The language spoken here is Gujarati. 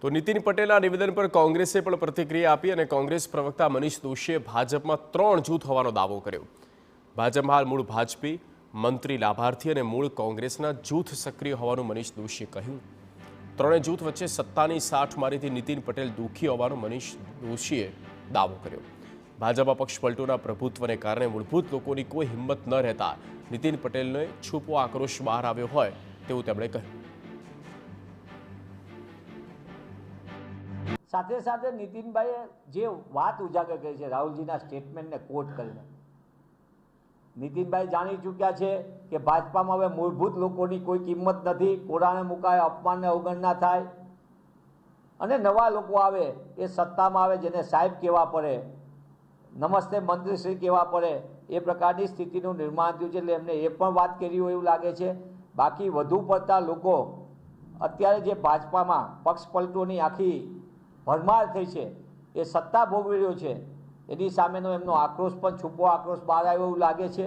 તો નીતિન પટેલના નિવેદન પર કોંગ્રેસે પણ પ્રતિક્રિયા આપી અને કોંગ્રેસ પ્રવક્તા મનીષ દોશીએ ભાજપમાં 3 જૂથ હોવાનો દાવો કર્યો। ભાજપમાં હાલ મૂળ ભાજપી, મંત્રી લાભાર્થી અને મૂળ કોંગ્રેસના જૂથ સક્રિય હોવાનું મનીષ દોશીએ કહ્યું। ત્રણેય જૂથ વચ્ચે સત્તાની સાઠ મારીથી નીતિન પટેલ દુઃખી હોવાનો મનીષ દોશીએ દાવો કર્યો। ભાજપા પક્ષ પલટોના પ્રભુત્વને કારણે મૂળભૂત લોકોની કોઈ હિંમત ન રહેતા નીતિન પટેલને છૂપો આક્રોશ બહાર આવ્યો હોય તેવું તેમણે કહ્યું। સાથે સાથે નીતિનભાઈએ જે વાત ઉજાગર કરી છે રાહુલજીના સ્ટેટમેન્ટને કોટ કરીને, નીતિનભાઈ જાણી ચૂક્યા છે કે ભાજપામાં હવે મૂળભૂત લોકોની કોઈ કિંમત નથી, કોરાણે મુકાય, અપમાનને અવગણના થાય અને નવા લોકો આવે એ સત્તામાં આવે જેને સાહેબ કહેવા પડે, નમસ્તે મંત્રીશ્રી કહેવા પડે, એ પ્રકારની સ્થિતિનું નિર્માણ થયું છે। એટલે એમને એ પણ વાત કરી હોય એવું લાગે છે। બાકી વધુ પડતા લોકો અત્યારે જે ભાજપામાં પક્ષ પલટોની આખી ભરમાર થઈ છે, એ સત્તા ભોગવી રહ્યો છે, એની સામેનો એમનો આક્રોશ પણ છૂપો આક્રોશ બહાર આવ્યો એવું લાગે છે।